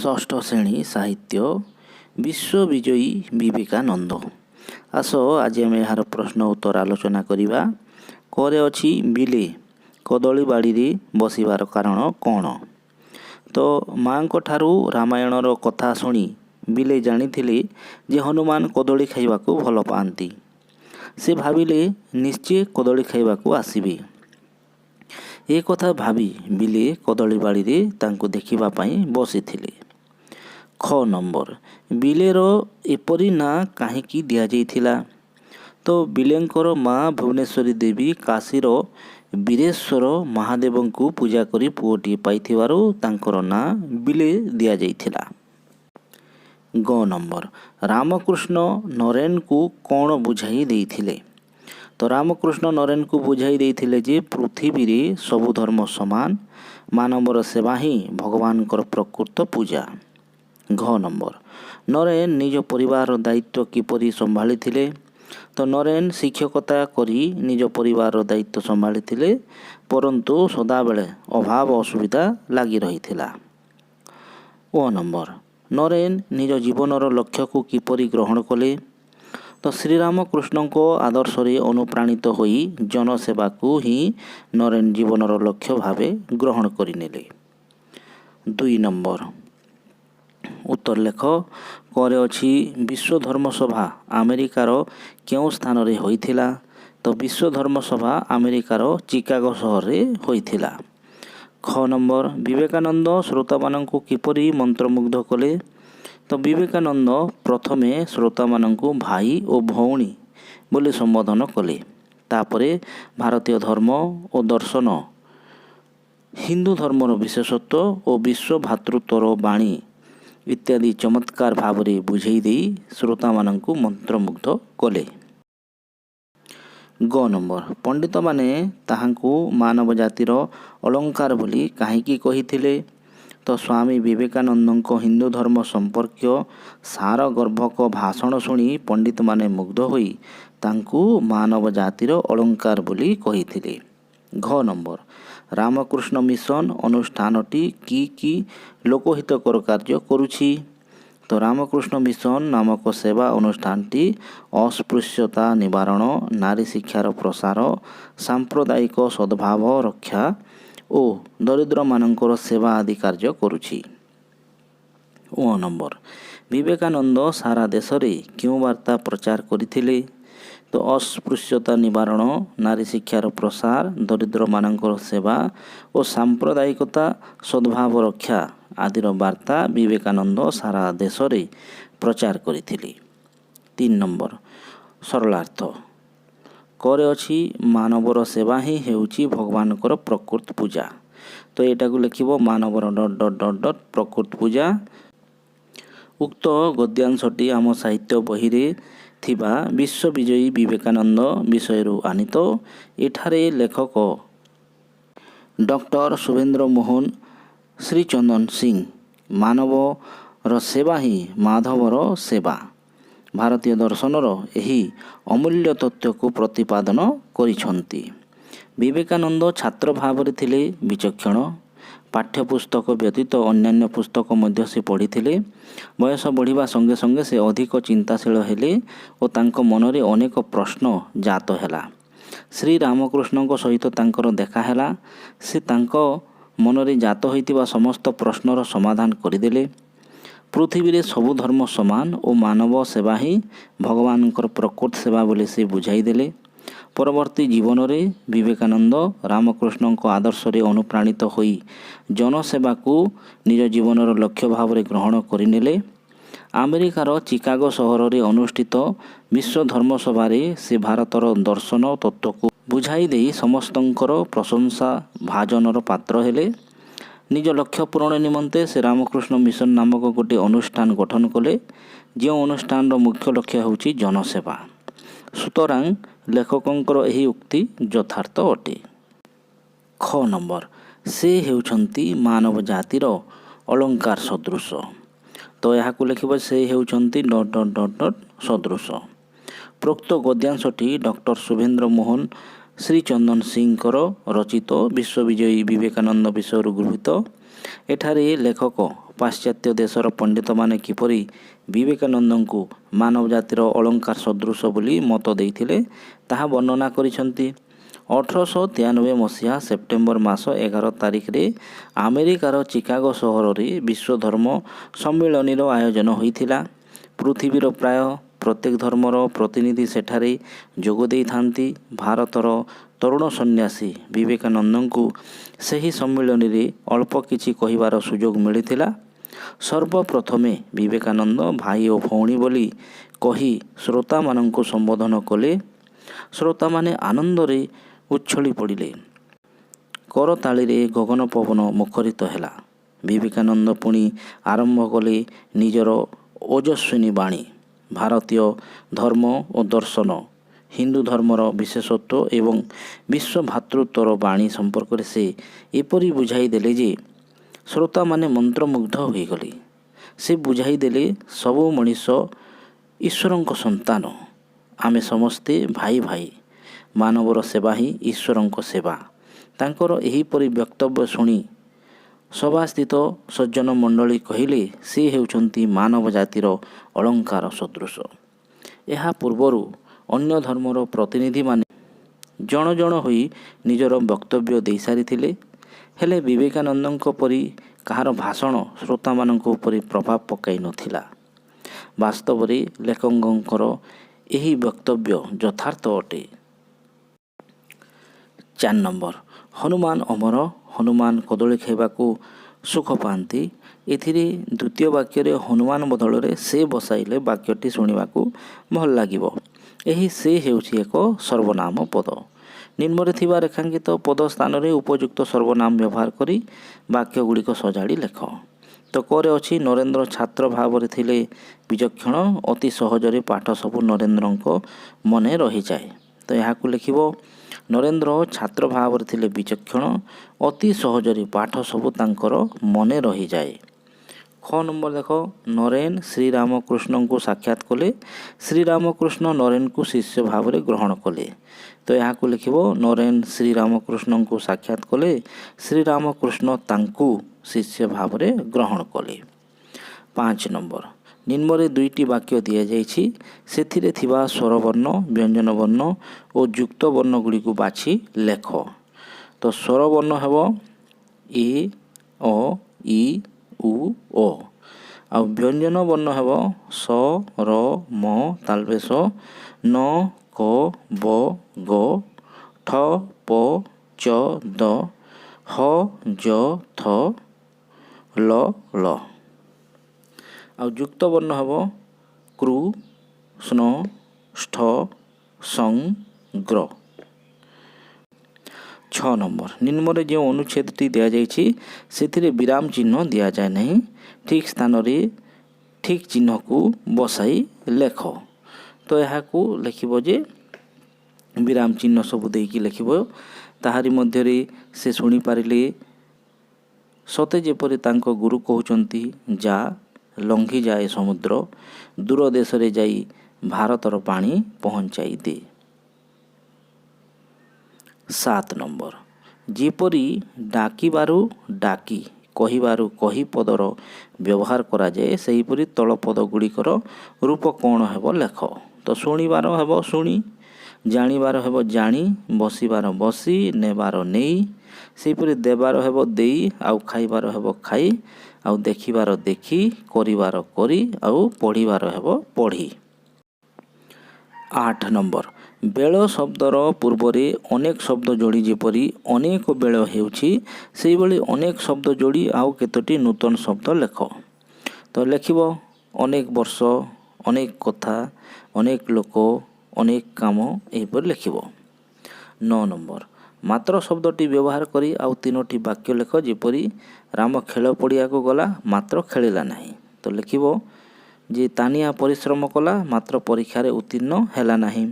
ଷଷ୍ଠ ଶ୍ରେଣୀ ସାହିତ୍ୟ ବିଶ୍ୱବିଜୟୀ ବିବେକାନନ୍ଦ। ଆସ ଆଜି ଆମେ ଏହାର ପ୍ରଶ୍ନ ଉତ୍ତର ଆଲୋଚନା କରିବା। କରେ ଅଛି ବିଲେ କଦଳୀ ବାଡ଼ିରେ ବସିବାର କାରଣ କ'ଣ? ତ ମାଙ୍କ ଠାରୁ ରାମାୟଣର କଥା ଶୁଣି ବିଲେ ଜାଣିଥିଲେ ଯେ ହନୁମାନ କଦଳୀ ଖାଇବାକୁ ଭଲ ପାଆନ୍ତି। ସେ ଭାବିଲେ ନିଶ୍ଚୟ କଦଳୀ ଖାଇବାକୁ ଆସିବେ। ଏ କଥା ଭାବି ବିଲେ କଦଳୀ ବାଡ଼ିରେ ତାଙ୍କୁ ଦେଖିବା ପାଇଁ ବସିଥିଲେ। ଖ ନମ୍ବର, ବିଲେର ଏପରି ନାଁ କାହିଁକି ଦିଆଯାଇଥିଲା? ତ ବିଲେଙ୍କର ମା' ଭୁବନେଶ୍ୱରୀ ଦେବୀ କାଶୀର ବୀରେଶ୍ୱର ମହାଦେବଙ୍କୁ ପୂଜା କରି ପୁଅଟିଏ ପାଇଥିବାରୁ ତାଙ୍କର ନାଁ ବିଲେ ଦିଆଯାଇଥିଲା। ଗ ନମ୍ବର, ରାମକୃଷ୍ଣ ନରେନଙ୍କୁ କ'ଣ ବୁଝାଇ ଦେଇଥିଲେ? ତ ରାମକୃଷ୍ଣ ନରେନଙ୍କୁ ବୁଝାଇ ଦେଇଥିଲେ ଯେ ପୃଥିବୀରେ ସବୁ ଧର୍ମ ସମାନ, ମାନବର ସେବା ହିଁ ଭଗବାନଙ୍କର ପ୍ରକୃତ ପୂଜା। ଘ ନମ୍ବର, ନରେନ ନିଜ ପରିବାରର ଦାୟିତ୍ୱ କିପରି ସମ୍ଭାଳିଥିଲେ? ତ ନରେନ ଶିକ୍ଷକତା କରି ନିଜ ପରିବାରର ଦାୟିତ୍ୱ ସମ୍ଭାଳିଥିଲେ, ପରନ୍ତୁ ସଦାବେଳେ ଅଭାବ ଅସୁବିଧା ଲାଗି ରହିଥିଲା। ଓ ନମ୍ବର, ନରେନ ନିଜ ଜୀବନର ଲକ୍ଷ୍ୟକୁ କିପରି ଗ୍ରହଣ କଲେ? ତ ଶ୍ରୀରାମକୃଷ୍ଣଙ୍କ ଆଦର୍ଶରେ ଅନୁପ୍ରାଣିତ ହୋଇ ଜନସେବାକୁ ହିଁ ନରେନ ଜୀବନର ଲକ୍ଷ୍ୟ ଭାବେ ଗ୍ରହଣ କରିନେଲେ। 2 ନମ୍ବର, ଉତ୍ତର ଲେଖ। କରେ ଅଛି ବିଶ୍ୱ ଧର୍ମସଭା ଆମେରିକାର କେଉଁ ସ୍ଥାନରେ ହୋଇଥିଲା? ତ ବିଶ୍ୱ ଧର୍ମସଭା ଆମେରିକାର ଚିକାଗୋ ସହରରେ ହୋଇଥିଲା। ଖ ନମ୍ବର, ବିବେକାନନ୍ଦ ଶ୍ରୋତାମାନଙ୍କୁ କିପରି ମନ୍ତ୍ରମୁଗ୍ଧ କଲେ? ତ ବିବେକାନନ୍ଦ ପ୍ରଥମେ ଶ୍ରୋତାମାନଙ୍କୁ ଭାଇ ଓ ଭଉଣୀ ବୋଲି ସମ୍ବୋଧନ କଲେ। ତାପରେ ଭାରତୀୟ ଧର୍ମ ଓ ଦର୍ଶନ, ହିନ୍ଦୁ ଧର୍ମର ବିଶେଷତ୍ୱ ଓ ବିଶ୍ୱ ଭ୍ରାତୃତ୍ୱର ବାଣୀ ଇତ୍ୟାଦି ଚମତ୍କାର ଭାବରେ ବୁଝେଇ ଦେଇ ଶ୍ରୋତାମାନଙ୍କୁ ମନ୍ତ୍ରମୁଗ୍ଧ କଲେ। ଗ ନମ୍ବର, ପଣ୍ଡିତମାନେ ତାହାଙ୍କୁ ମାନବ ଜାତିର ଅଳଙ୍କାର ବୋଲି କାହିଁକି କହିଥିଲେ? ତ ସ୍ୱାମୀ ବିବେକାନନ୍ଦଙ୍କ ହିନ୍ଦୁ ଧର୍ମ ସମ୍ପର୍କୀୟ ସାରଗର୍ଭକ ଭାଷଣ ଶୁଣି ପଣ୍ଡିତମାନେ ମୁଗ୍ଧ ହୋଇ ତାଙ୍କୁ ମାନବ ଜାତିର ଅଳଙ୍କାର ବୋଲି କହିଥିଲେ। ଘ ନମ୍ବର, ରାମକୃଷ୍ଣ ମିଶନ ଅନୁଷ୍ଠାନଟି କି ଲୋକହିତକର କାର୍ଯ୍ୟ କରୁଛି? ତ ରାମକୃଷ୍ଣ ମିଶନ ନାମକ ସେବା ଅନୁଷ୍ଠାନଟି ଅସ୍ପୃଶ୍ୟତା ନିବାରଣ, ନାରୀ ଶିକ୍ଷାର ପ୍ରସାର, ସାମ୍ପ୍ରଦାୟିକ ସଦ୍ଭାବ ରକ୍ଷା ଓ ଦରିଦ୍ରମାନଙ୍କର ସେବା ଆଦି କାର୍ଯ୍ୟ କରୁଛି। ଓ ନମ୍ବର, ବିବେକାନନ୍ଦ ସାରା ଦେଶରେ କେଉଁ ବାର୍ତ୍ତା ପ୍ରଚାର କରିଥିଲେ? ତ ଅସ୍ପୃଶ୍ୟତା ନିବାରଣ, ନାରୀ ଶିକ୍ଷାର ପ୍ରସାର, ଦରିଦ୍ରମାନଙ୍କର ସେବା ଓ ସାମ୍ପ୍ରଦାୟିକତା ସଦ୍ଭାବ ରକ୍ଷା ଆଦିର ବାର୍ତ୍ତା ବିବେକାନନ୍ଦ ସାରା ଦେଶରେ ପ୍ରଚାର କରିଥିଲେ। 3 ନମ୍ବର, ସରଳାର୍ଥ। କରେ ଅଛି ମାନବର ସେବା ହିଁ ହେଉଛି ଭଗବାନଙ୍କର ପ୍ରକୃତ ପୂଜା। ତ ଏଇଟାକୁ ଲେଖିବ ମାନବର ... ପ୍ରକୃତ ପୂଜା। ଉକ୍ତ ଗଦ୍ୟାଂଶଟି ଆମ ସାହିତ୍ୟ ବହିରେ ଥିବା ବିଶ୍ୱବିଜୟୀ ବିବେକାନନ୍ଦ ବିଷୟରୁ ଆନିତ। ଏଠାରେ ଲେଖକ ଡକ୍ଟର ଶୁଭେନ୍ଦ୍ର ମୋହନ ଶ୍ରୀଚନ୍ଦନ ସିଂ ମାନବର ସେବା ହିଁ ମାଧବର ସେବା ଭାରତୀୟ ଦର୍ଶନର ଏହି ଅମୂଲ୍ୟ ତତ୍ତ୍ୱକୁ ପ୍ରତିପାଦନ କରିଛନ୍ତି। ବିବେକାନନ୍ଦ ଛାତ୍ର ଭାବରେ ଥିଲେ ବିଚକ୍ଷଣ। ପାଠ୍ୟପୁସ୍ତକ ବ୍ୟତୀତ ଅନ୍ୟାନ୍ୟ ପୁସ୍ତକ ମଧ୍ୟ ସେ ପଢ଼ିଥିଲେ। ବୟସ ବଢ଼ିବା ସଙ୍ଗେ ସଙ୍ଗେ ସେ ଅଧିକ ଚିନ୍ତାଶୀଳ ହେଲେ ଓ ତାଙ୍କ ମନରେ ଅନେକ ପ୍ରଶ୍ନ ଜାତ ହେଲା। ଶ୍ରୀରାମକୃଷ୍ଣଙ୍କ ସହିତ ତାଙ୍କର ଦେଖା ହେଲା। ସେ ତାଙ୍କ ମନରେ ଜାତ ହୋଇଥିବା ସମସ୍ତ ପ୍ରଶ୍ନର ସମାଧାନ କରିଦେଲେ। ପୃଥିବୀରେ ସବୁ ଧର୍ମ ସମାନ ଓ ମାନବ ସେବା ହିଁ ଭଗବାନଙ୍କର ପ୍ରକୃତ ସେବା ବୋଲି ସେ ବୁଝାଇ ଦେଲେ। ପରବର୍ତ୍ତୀ ଜୀବନରେ ବିବେକାନନ୍ଦ ରାମକୃଷ୍ଣଙ୍କ ଆଦର୍ଶରେ ଅନୁପ୍ରାଣିତ ହୋଇ ଜନସେବାକୁ ନିଜ ଜୀବନର ଲକ୍ଷ୍ୟ ଭାବରେ ଗ୍ରହଣ କରିନେଲେ। ଆମେରିକାର ଚିକାଗୋ ସହରରେ ଅନୁଷ୍ଠିତ ବିଶ୍ୱ ଧର୍ମସଭାରେ ସେ ଭାରତର ଦର୍ଶନ ତତ୍ତ୍ୱକୁ ବୁଝାଇ ଦେଇ ସମସ୍ତଙ୍କର ପ୍ରଶଂସା ଭାଜନର ପାତ୍ର ହେଲେ। ନିଜ ଲକ୍ଷ୍ୟ ପୂରଣ ନିମନ୍ତେ ସେ ରାମକୃଷ୍ଣ ମିଶନ ନାମକ ଗୋଟିଏ ଅନୁଷ୍ଠାନ ଗଠନ କଲେ, ଯେଉଁ ଅନୁଷ୍ଠାନର ମୁଖ୍ୟ ଲକ୍ଷ୍ୟ ହେଉଛି ଜନସେବା। ସୁତରାଂ ଲେଖକଙ୍କର ଏହି ଉକ୍ତି ଯଥାର୍ଥ ଅଟେ। ଖ ନମ୍ବର, ସେ ହେଉଛନ୍ତି ମାନବ ଜାତିର ଅଳଙ୍କାର ସଦୃଶ। ତ ଏହାକୁ ଲେଖିବ ସେ ହେଉଛନ୍ତି ... ସଦୃଶ। ପ୍ରୋକ୍ତ ଗଦ୍ୟାଂଶଟି ଡକ୍ଟର ଶୁଭେନ୍ଦ୍ର ମୋହନ ଶ୍ରୀଚନ୍ଦନ ସିଂଙ୍କର ରଚିତ ବିଶ୍ୱବିଜୟୀ ବିବେକାନନ୍ଦ ବିଷୟରୁ ଗୃହୀତ। ଏଠାରେ ଲେଖକ ପାଶ୍ଚାତ୍ୟ ଦେଶର ପଣ୍ଡିତମାନେ କିପରି ବିବେକାନନ୍ଦଙ୍କୁ ମାନବ ଜାତିର ଅଳଙ୍କାର ସଦୃଶ ବୋଲି ମତ ଦେଇଥିଲେ ତାହା ବର୍ଣ୍ଣନା କରିଛନ୍ତି। 1893 ମସିହା ସେପ୍ଟେମ୍ବର ମାସ 11 ତାରିଖରେ ଆମେରିକାର ଚିକାଗୋ ସହରରେ ବିଶ୍ୱ ଧର୍ମ ସମ୍ମିଳନୀର ଆୟୋଜନ ହୋଇଥିଲା। ପୃଥିବୀର ପ୍ରାୟ ପ୍ରତ୍ୟେକ ଧର୍ମର ପ୍ରତିନିଧି ସେଠାରେ ଯୋଗ ଦେଇଥାନ୍ତି। ଭାରତର ତରୁଣ ସନ୍ନ୍ୟାସୀ ବିବେକାନନ୍ଦଙ୍କୁ ସେହି ସମ୍ମିଳନୀରେ ଅଳ୍ପ କିଛି କହିବାର ସୁଯୋଗ ମିଳିଥିଲା। ସର୍ବପ୍ରଥମେ ବିବେକାନନ୍ଦ ଭାଇ ଓ ଭଉଣୀ ବୋଲି କହି ଶ୍ରୋତାମାନଙ୍କୁ ସମ୍ବୋଧନ କଲେ। ଶ୍ରୋତାମାନେ ଆନନ୍ଦରେ ଉଚ୍ଛଳି ପଡ଼ିଲେ। କରତାଳିରେ ଗଗନ ପବନ ମୁଖରିତ ହେଲା। ବିବେକାନନ୍ଦ ପୁଣି ଆରମ୍ଭ କଲେ ନିଜର ଓଜସ୍ୱିନୀ ବାଣୀ। ଭାରତୀୟ ଧର୍ମ ଓ ଦର୍ଶନ, ହିନ୍ଦୁ ଧର୍ମର ବିଶେଷତ୍ୱ ଏବଂ ବିଶ୍ୱ ଭାତୃତ୍ୱର ବାଣୀ ସମ୍ପର୍କରେ ସେ ଏପରି ବୁଝାଇ ଦେଲେ ଯେ ଶ୍ରୋତାମାନେ ମନ୍ତ୍ରମୁଗ୍ଧ ହୋଇଗଲେ। ସେ ବୁଝାଇ ଦେଲେ ସବୁ ମଣିଷ ଈଶ୍ୱରଙ୍କ ସନ୍ତାନ। ଆମେ ସମସ୍ତେ ଭାଇ ଭାଇ। ମାନବର ସେବା ହିଁ ଈଶ୍ୱରଙ୍କ ସେବା। ତାଙ୍କର ଏହିପରି ବକ୍ତବ୍ୟ ଶୁଣି ସଭାସ୍ଥିତ ସଜ୍ଜନ ମଣ୍ଡଳୀ କହିଲେ ସେ ହେଉଛନ୍ତି ମାନବ ଜାତିର ଅଳଙ୍କାର ସଦୃଶ। ଏହା ପୂର୍ବରୁ ଅନ୍ୟ ଧର୍ମର ପ୍ରତିନିଧିମାନେ ଜଣ ଜଣ ହୋଇ ନିଜର ବକ୍ତବ୍ୟ ଦେଇସାରିଥିଲେ, ହେଲେ ବିବେକାନନ୍ଦଙ୍କ ପରି କାହାର ଭାଷଣ ଶ୍ରୋତାମାନଙ୍କ ଉପରେ ପ୍ରଭାବ ପକାଇ ନଥିଲା। ବାସ୍ତବରେ ଲେଖକଙ୍କର ଏହି ବକ୍ତବ୍ୟ ଯଥାର୍ଥ ଅଟେ। 4 ନମ୍ବର, ହନୁମାନ ଅମର, ହନୁମାନ କଦଳୀ ଖାଇବାକୁ ସୁଖ ପାଆନ୍ତି। ଏଥିରେ ଦ୍ୱିତୀୟ ବାକ୍ୟରେ ହନୁମାନ ବଦଳରେ ସେ ବସାଇଲେ ବାକ୍ୟଟି ଶୁଣିବାକୁ ଭଲ ଲାଗିବ। ଏହି ସେ ହେଉଛି ଏକ ସର୍ବନାମ ପଦ। ନିମ୍ନରେ ଥିବା ରେଖାଙ୍କିତ ପଦ ସ୍ଥାନରେ ଉପଯୁକ୍ତ ସର୍ବନାମ ବ୍ୟବହାର କରି ବାକ୍ୟ ଗୁଡ଼ିକ ସଜାଡ଼ି ଲେଖ। ତ କରେ ଅଛି ନରେନ୍ଦ୍ର ଛାତ୍ର ଭାବରେ ଥିଲେ ବିଚକ୍ଷଣ, ଅତି ସହଜରେ ପାଠ ସବୁ ନରେନ୍ଦ୍ରଙ୍କ ମନେ ରହିଯାଏ। ତ ଏହାକୁ ଲେଖିବ ନରେନ୍ଦ୍ର ଛାତ୍ର ଭାବରେ ଥିଲେ ବିଚକ୍ଷଣ, ଅତି ସହଜରେ ପାଠ ସବୁ ତାଙ୍କର ମନେ ରହିଯାଏ। ଖ ନମ୍ବର ଦେଖ, ନରେନ ଶ୍ରୀରାମକୃଷ୍ଣଙ୍କୁ ସାକ୍ଷାତ କଲେ। ଶ୍ରୀରାମକୃଷ୍ଣ ନରେନଙ୍କୁ ଶିଷ୍ୟ ଭାବରେ ଗ୍ରହଣ କଲେ। ତ ଏହାକୁ ଲେଖିବ ନରେନ ଶ୍ରୀରାମକୃଷ୍ଣଙ୍କୁ ସାକ୍ଷାତ କଲେ, ଶ୍ରୀରାମକୃଷ୍ଣ ତାଙ୍କୁ ଶିଷ୍ୟ ଭାବରେ ଗ୍ରହଣ କଲେ। 5 ନମ୍ବର, ନିମ୍ନରେ 2ଟି ବାକ୍ୟ ଦିଆଯାଇଛି। ସେଥିରେ ଥିବା ସ୍ୱରବର୍ଣ୍ଣ, ବ୍ୟଞ୍ଜନ ବର୍ଣ୍ଣ ଓ ଯୁକ୍ତ ବର୍ଣ୍ଣ ଗୁଡ଼ିକୁ ବାଛି ଲେଖ। ତ ସ୍ୱରବର୍ଣ୍ଣ ହେବ ଏ, ଅ, ଇ, ଉ, ଓ। ଆଉ ବ୍ୟଞ୍ଜନ ବର୍ଣ୍ଣ ହେବ ସ, ର, ମ, ତାଲବେଶ, ନ, କ, ବ, ଗ, ଠ, ପ, ଚ, ଦ, ହ, ଜ, ଥ, ଲ, ଳ। ଆଉ ଯୁକ୍ତ ବର୍ଣ୍ଣ ହେବ କୃ, ସ୍ନ, ଷ୍ଠ, ସଂ, ଗ୍ର। 6 ନମ୍ବର, ନିମ୍ନରେ ଯେଉଁ ଅନୁଚ୍ଛେଦଟି ଦିଆଯାଇଛି ସେଥିରେ ବିରାମ ଚିହ୍ନ ଦିଆଯାଏ ନାହିଁ। ଠିକ୍ ସ୍ଥାନରେ ଠିକ୍ ଚିହ୍ନକୁ ବସାଇ ଲେଖ। ତ ଏହାକୁ ଲେଖିବ ଯେ ବିରାମ ଚିହ୍ନ ସବୁ ଦେଇକି ଲେଖିବ। ତାହାରି ମଧ୍ୟରେ ସେ ଶୁଣିପାରିଲେ ସତେ ଯେପରି ତାଙ୍କ ଗୁରୁ କହୁଛନ୍ତି, ଯା ଲଙ୍ଘି ଯାଏ ସମୁଦ୍ର, ଦୂର ଦେଶରେ ଯାଇ ଭାରତର ପାଣି ପହଞ୍ଚାଇ ଦେ। 7 ନମ୍ବର, ଯେପରି ଡାକିବାରୁ ଡାକି, କହିବାରୁ କହି ପଦର ବ୍ୟବହାର କରାଯାଏ ସେହିପରି ତଳ ପଦ ଗୁଡ଼ିକର ରୂପ କ'ଣ ହେବ ଲେଖ। ତ ଶୁଣିବାର ହେବ ଶୁଣି, ଜାଣିବାର ହେବ ଜାଣି, ବସିବାର ବସି, ନେବାର ନେଇ, ସେହିପରି ଦେବାର ହେବ ଦେଇ, ଆଉ ଖାଇବାର ହେବ ଖାଇ, ଆଉ ଦେଖିବାର ଦେଖି, କରିବାର କରି, ଆଉ ପଢ଼ିବାର ହେବ ପଢ଼ି। 8 ନମ୍ବର, ବେଳ ଶବ୍ଦର ପୂର୍ବରେ ଅନେକ ଶବ୍ଦ ଯୋଡ଼ି ଯେପରି ଅନେକ ବେଳ ହେଉଛି, ସେହିଭଳି ଅନେକ ଶବ୍ଦ ଯୋଡ଼ି ଆଉ କେତୋଟି ନୂତନ ଶବ୍ଦ ଲେଖ। ତ ଲେଖିବ ଅନେକ ବର୍ଷ, ଅନେକ କଥା, ଅନେକ ଲୋକ, ଅନେକ କାମ, ଏହିପରି ଲେଖିବ। 9 ନମ୍ବର, ମାତ୍ର ଶବ୍ଦଟି ବ୍ୟବହାର କରି ଆଉ 3ଟି ବାକ୍ୟ ଲେଖ। ଯେପରି ରାମ ଖେଳ ପଡ଼ିଆକୁ ଗଲା ମାତ୍ର ଖେଳିଲା ନାହିଁ। ତ ଲେଖିବ ଯେ ତାନିଆ ପରିଶ୍ରମ କଲା ମାତ୍ର ପରୀକ୍ଷାରେ ଉତ୍ତୀର୍ଣ୍ଣ ହେଲା ନାହିଁ।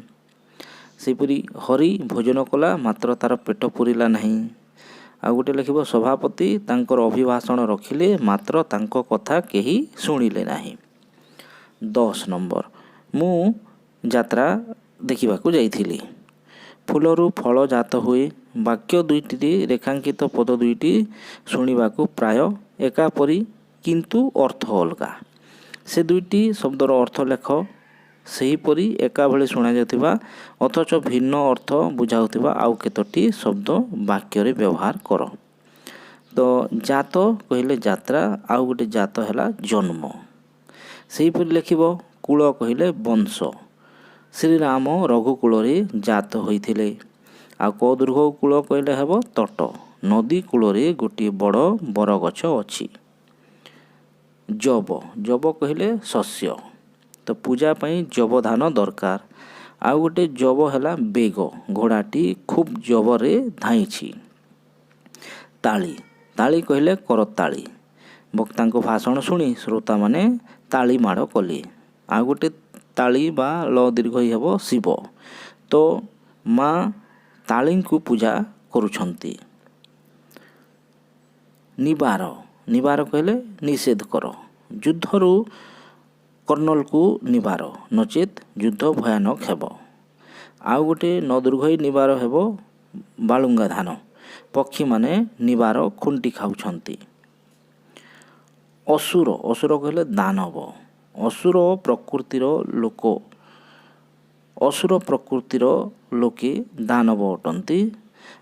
ସେହିପରି ହରି ଭୋଜନ କଲା ମାତ୍ର ତାର ପେଟ ପୂରିଲା ନାହିଁ। ଆଉ ଗୋଟେ ଲେଖିବ ସଭାପତି ତାଙ୍କର ଅଭିଭାଷଣ ରଖିଲେ ମାତ୍ର ତାଙ୍କ କଥା କେହି ଶୁଣିଲେ ନାହିଁ। 10 ନମ୍ବର, ମୁଁ ଯାତ୍ରା ଦେଖିବାକୁ ଯାଇଥିଲି। ଫୁଲରୁ ଫଳ ଜାତ ହୁଏ। ବାକ୍ୟ 2ଟିରେ ରେଖାଙ୍କିତ ପଦ 2ଟି ଶୁଣିବାକୁ ପ୍ରାୟ ଏକାପରି କିନ୍ତୁ ଅର୍ଥ ଅଲଗା। ସେ ଦୁଇଟି ଶବ୍ଦର ଅର୍ଥ ଲେଖ। ସେହିପରି ଏକା ଭଳି ଶୁଣାଯାଉଥିବା ଅଥଚ ଭିନ୍ନ ଅର୍ଥ ବୁଝାଉଥିବା ଆଉ କେତୋଟି ଶବ୍ଦ ବାକ୍ୟରେ ବ୍ୟବହାର କର। ତ ଜାତ କହିଲେ ଯାତ୍ରା, ଆଉ ଗୋଟେ ଜାତ ହେଲା ଜନ୍ମ। ସେହିପରି ଲେଖିବ କୂଳ କହିଲେ ବଂଶ। ଶ୍ରୀରାମ ରଘୁକୂଳରେ ଜାତ ହୋଇଥିଲେ। ଆଉ କଦୀର୍ଘ କୂଳ କହିଲେ ହେବ ତଟ। ନଦୀ କୂଳରେ ଗୋଟିଏ ବଡ଼ ବରଗଛ ଅଛି। ଯବ, ଯବ କହିଲେ ଶସ୍ୟ। ତ ପୂଜା ପାଇଁ ଯବ ଧାନ ଦରକାର। ଆଉ ଗୋଟେ ଯବ ହେଲା ବେଗ, ଘୋଡ଼ାଟି ଖୁବ୍ ଯବରେ ଧାଇଁଛି। ତାଳି, ତାଳି କହିଲେ କରତାଳି। ବକ୍ତାଙ୍କ ଭାଷଣ ଶୁଣି ଶ୍ରୋତାମାନେ ତାଳି ମାଡ଼ କଲେ। ଆଉ ଗୋଟେ ତାଳି ବା ଲ ଦୀର୍ଘଇ ହେବ ଶିବ। ତ ମା ତାଳିଙ୍କୁ ପୂଜା କରୁଛନ୍ତି। ନିବାର, ନିବାର କହିଲେ ନିଷେଧ କର। ଯୁଦ୍ଧରୁ କର୍ଣ୍ଣଲକୁ ନିବାର, ନଚେତ୍ ଯୁଦ୍ଧ ଭୟାନକ ହେବ। ଆଉ ଗୋଟେ ନଦୀର୍ଘଇ ନିବାର ହେବ ବାଳୁଙ୍ଗା ଧାନ। ପକ୍ଷୀମାନେ ନିବାର ଖୁଣ୍ଟି ଖାଉଛନ୍ତି। ଅସୁର, ଅସୁର କହିଲେ ଦାନବ। ଅସୁର ପ୍ରକୃତିର ଲୋକ, ଅସୁର ପ୍ରକୃତିର ଲୋକେ ଦାନବ ଅଟନ୍ତି।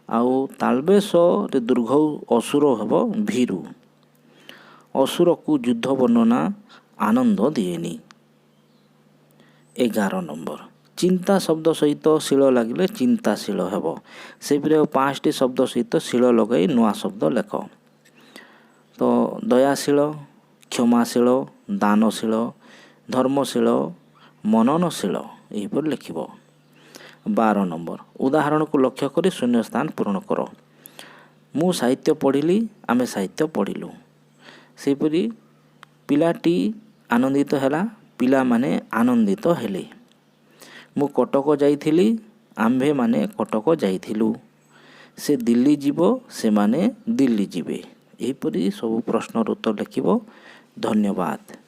ଆଉ ତାଳବେଶରେ ଦୀର୍ଘ ଅସୁର ହେବ ଭୀରୁ। ଅସୁରକୁ ଯୁଦ୍ଧ ବର୍ଣ୍ଣନା ଆନନ୍ଦ ଦିଏନି। 11 ନମ୍ବର, ଚିନ୍ତା ଶବ୍ଦ ସହିତ ଶିଳ ଲାଗିଲେ ଚିନ୍ତାଶୀଳ ହେବ। ସେହିପରି ଆଉ 5ଟି ଶବ୍ଦ ସହିତ ଶିଳ ଲଗାଇ ନୂଆ ଶବ୍ଦ ଲେଖ। ତ ଦୟାଶୀଳ, କ୍ଷମାଶୀଳ, ଦାନଶୀଳ, ଧର୍ମଶୀଳ, ମନନଶୀଳ ଏହିପରି ଲେଖିବ। 12 ନମ୍ବର, ଉଦାହରଣକୁ ଲକ୍ଷ୍ୟ କରି ଶୂନ୍ୟସ୍ଥାନ ପୂରଣ କର। ମୁଁ ସାହିତ୍ୟ ପଢ଼ିଲି, ଆମେ ସାହିତ୍ୟ ପଢ଼ିଲୁ। ସେହିପରି ପିଲାଟି ଆନନ୍ଦିତ ହେଲା, ପିଲାମାନେ ଆନନ୍ଦିତ ହେଲେ। ମୁଁ କଟକ ଯାଇଥିଲି, ଆମ୍ଭେମାନେ କଟକ ଯାଇଥିଲୁ। ସେ ଦିଲ୍ଲୀ ଯିବ, ସେମାନେ ଦିଲ୍ଲୀ ଯିବେ। ଏହିପରି ସବୁ ପ୍ରଶ୍ନର ଉତ୍ତର ଲେଖିବ। ଧନ୍ୟବାଦ।